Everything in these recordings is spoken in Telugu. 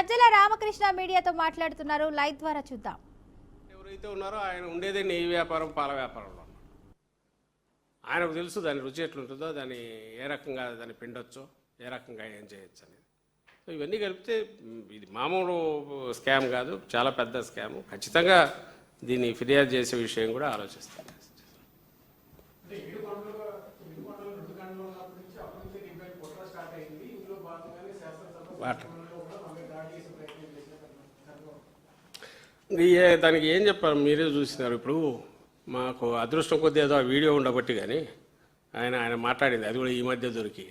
సజ్జల రామకృష్ణ మీడియాతో మాట్లాడుతున్నారు. లైవ్ ద్వారా చూద్దాం. ఎవరైతే ఉన్నారో ఆయన ఉండేదే నెయ్యి వ్యాపారం, పాల వ్యాపారంలో. ఆయనకు తెలుసు దాని రుచి ఎట్లుంటుందో, దాన్ని ఏ రకంగా దాన్ని పిండొచ్చో, ఏ రకంగా ఏం చేయొచ్చు అనేది. సో ఇవన్నీ కలిపితే ఇది మామూలు స్కామ్ కాదు, చాలా పెద్ద స్కామ్. ఖచ్చితంగా దీన్ని ఫిర్యాదు చేసే విషయం కూడా ఆలోచిస్తాను. దానికి ఏం చెప్పారు మీరే చూసినారు. ఇప్పుడు మాకు అదృష్టం కొద్ది ఏదో ఆ వీడియో ఉండబట్టి కానీ ఆయన మాట్లాడింది, అది కూడా ఈ మధ్య దొరికి.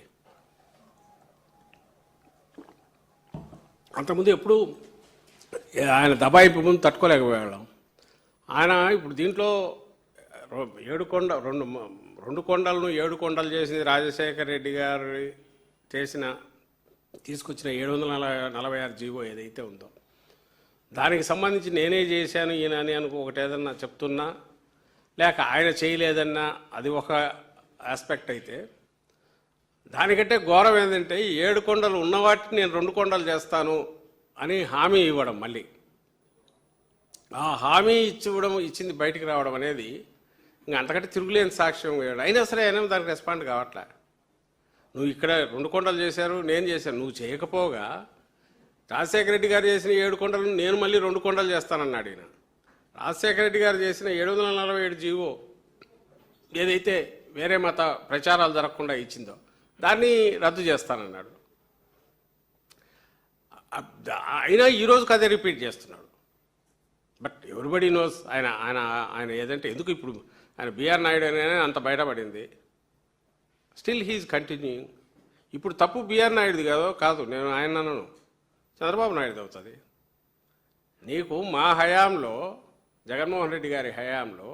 అంతకుముందు ఎప్పుడు ఆయన దబాయింపు ముందు తట్టుకోలేకపోయాం. ఆయన ఇప్పుడు దీంట్లో రెండు కొండలను 7 కొండలు చేసింది రాజశేఖర రెడ్డి గారు తీసుకొచ్చిన 746 జీవో ఏదైతే ఉందో దానికి సంబంధించి నేనే చేశాను ఈయన అని ఒకటి ఏదన్నా చెప్తున్నా, లేక ఆయన చేయలేదన్నా అది ఒక ఆస్పెక్ట్ అయితే, దానికంటే ఘోరం ఏంటంటే 7 కొండలు ఉన్నవాటిని నేను 2 కొండలు చేస్తాను అని హామీ ఇవ్వడం. మళ్ళీ ఆ హామీ ఇచ్చింది బయటికి రావడం అనేది ఇంకా అంతకంటే తిరుగులేని సాక్ష్యం. అయినా సరే ఆయన దానికి రెస్పాండ్ కావట్లే. నువ్వు ఇక్కడ 2 కొండలు చేశారు, నేను చేశాను, నువ్వు చేయకపోగా రాజశేఖర రెడ్డి గారు చేసిన 7 కొండలను నేను మళ్ళీ 2 కొండలు చేస్తానన్నాడు ఈయన. రాజశేఖర రెడ్డి గారు చేసిన 747 జీవో ఏదైతే వేరే మత ప్రచారాలు జరగకుండా ఇచ్చిందో దాన్ని రద్దు చేస్తానన్నాడు. అయినా ఈరోజుకి అదే రిపీట్ చేస్తున్నాడు. బట్ ఎవ్రీబడి నోస్ ఆయన ఏదంటే ఎందుకు ఇప్పుడు ఆయన బిఆర్ నాయుడు అనే అంత బయటపడింది. Still he is continuing. ఇప్పుడు తప్పు బిఆర్ నాయుడుది కాదు, నేను ఆయన అన్నాను, చంద్రబాబు నాయుడుది అవుతుంది. నీకు మా హయాంలో, జగన్మోహన్ రెడ్డి గారి హయాంలో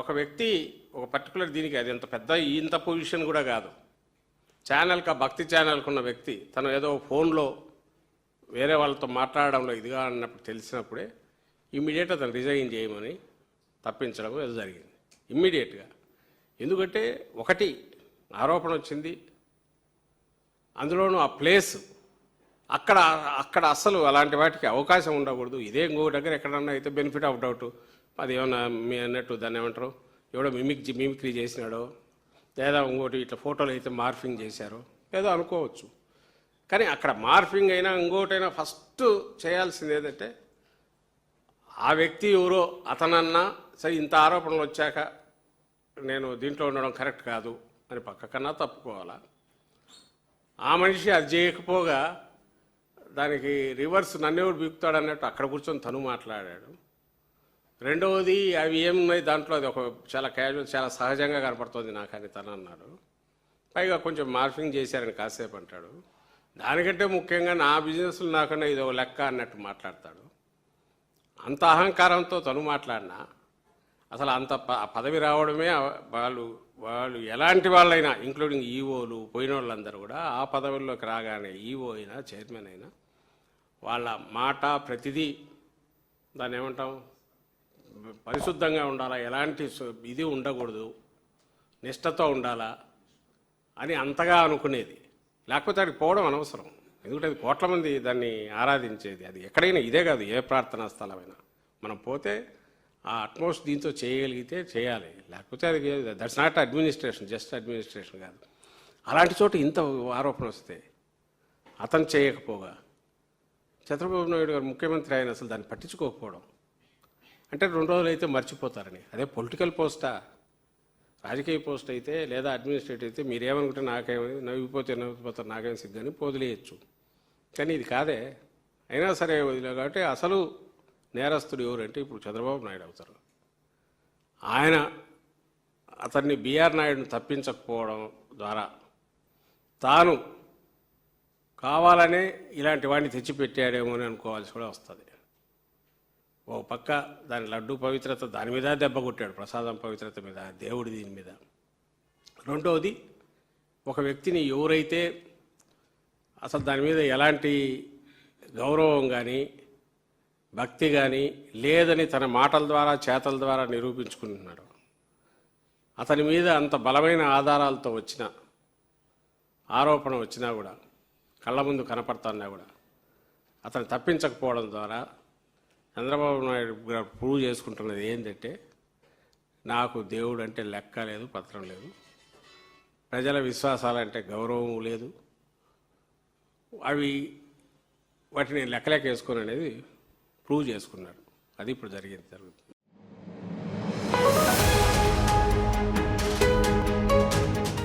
ఒక వ్యక్తి ఒక పర్టికులర్ దీనికి, అది ఎంత పెద్ద ఇంత పొజిషన్ కూడా కాదు, భక్తి ఛానల్కి ఉన్న వ్యక్తి తను ఏదో ఫోన్లో వేరే వాళ్ళతో మాట్లాడడంలో ఇదిగా అన్నప్పుడు తెలిసినప్పుడే ఇమ్మీడియట్గా తను రిజైన్ చేయమని తప్పించడం ఏదో జరిగింది ఇమ్మీడియట్గా. ఎందుకంటే ఒకటి ఆరోపణ వచ్చింది, అందులోనూ ఆ ప్లేస్ అక్కడ అస్సలు అలాంటి వాటికి అవకాశం ఉండకూడదు. ఇదే ఇంకో దగ్గర ఎక్కడన్నా అయితే బెనిఫిట్ ఆఫ్ డౌట్, అది ఏమన్నా మీ అన్నట్టు దాన్ని ఏమంటారు, ఎవడో మిమిక్రీ చేసినాడో, లేదా ఇంకోటి ఇట్లా ఫోటోలు అయితే మార్ఫింగ్ చేశారో ఏదో అనుకోవచ్చు. కానీ అక్కడ మార్ఫింగ్ అయినా ఇంకోటైనా ఫస్ట్ చేయాల్సింది ఏదంటే ఆ వ్యక్తి ఎవరో అతనన్నా సరే ఇంత ఆరోపణలు వచ్చాక నేను దీంట్లో ఉండడం కరెక్ట్ కాదు అని పక్కకన్నా తప్పుకోవాలా. ఆ మనిషి అది చేయకపోగా దానికి రివర్స్ నన్నెవడు బీకుతాడు అన్నట్టు అక్కడ కూర్చొని తను మాట్లాడాడు. రెండవది అవి ఏమున్నాయి దాంట్లో, అది ఒక చాలా క్యాజువల్, చాలా సహజంగా కనపడుతుంది నాకు అని తను అన్నాడు. పైగా కొంచెం మార్ఫింగ్ చేశారని కాసేపు అంటాడు. దానికంటే ముఖ్యంగా నా బిజినెస్లు నాకన్నా ఇది ఒక లెక్క అన్నట్టు మాట్లాడతాడు. అంత అహంకారంతో తను మాట్లాడినా అసలు అంత పదవి రావడమే వాళ్ళు ఎలాంటి వాళ్ళైనా, ఇంక్లూడింగ్ ఈఓలు పోయిన వాళ్ళందరూ కూడా ఆ పదవుల్లోకి రాగానే ఈఓ అయినా చైర్మన్ అయినా వాళ్ళ మాట ప్రతిదీ దాన్ని ఏమంటాం, పరిశుద్ధంగా ఉండాలా, ఎలాంటి ఇది ఉండకూడదు, నిష్టతో ఉండాలా అని అంతగా అనుకునేది. లేకపోతే అక్కడికి పోవడం అనవసరం. ఎందుకంటే అది కోట్ల మంది దాన్ని ఆరాధించేది. అది ఎక్కడైనా ఇదే కాదు, ఏ ప్రార్థనా స్థలమైనా మనం పోతే ఆ అట్మోస్ట్ దీంతో చేయగలిగితే చేయాలి. లేకపోతే అది that's not administration, just administration కాదు. అలాంటి చోట ఇంత ఆరోపణ వస్తే అతను చేయకపోగా చంద్రబాబు నాయుడు గారు ముఖ్యమంత్రి ఆయన అసలు దాన్ని పట్టించుకోకపోవడం అంటే 2 రోజులు అయితే మర్చిపోతారని. అదే పొలిటికల్ పోస్టా, రాజకీయ పోస్ట్ అయితే లేదా అడ్మినిస్ట్రేటివ్ అయితే మీరేమనుకుంటే నాకేమని, నవ్విపోతారు, నాకేం సిగ్గని వదిలేయచ్చు. కానీ ఇది కాదే. అయినా సరే వదిలే కాబట్టి అసలు నేరస్తుడు ఎవరంటే ఇప్పుడు చంద్రబాబు నాయుడు అవుతారు. అతన్ని బిఆర్ నాయుడుని తప్పించకపోవడం ద్వారా తాను కావాలనే ఇలాంటి వాడిని తెచ్చిపెట్టాడేమో అని అనుకోవాల్సి కూడా వస్తుంది. ఓ పక్క దాని లడ్డు పవిత్రత దాని మీద దెబ్బ కొట్టాడు, ప్రసాదం పవిత్రత మీద, దేవుడి దీని మీద. రెండవది ఒక వ్యక్తిని ఎవరైతే అసలు దాని మీద ఎలాంటి గౌరవం కానీ భక్తి కానీ లేదని తన మాటల ద్వారా చేతల ద్వారా నిరూపించుకుంటున్నాడు, అతని మీద అంత బలమైన ఆధారాలతో వచ్చిన ఆరోపణ వచ్చినా కూడా, కళ్ళ ముందు కనపడుతున్నా కూడా అతను తప్పించకపోవడం ద్వారా చంద్రబాబు నాయుడు గారు ప్రూవ్ చేసుకుంటున్నది ఏంటంటే నాకు దేవుడు అంటే లెక్క లేదు, పత్రం లేదు, ప్రజల విశ్వాసాలంటే గౌరవం లేదు, వాటిని లెక్కలేక వేసుకొని అనేది ప్రూవ్ చేసుకున్నారు. అది ఇప్పుడు జరుగుతుంది.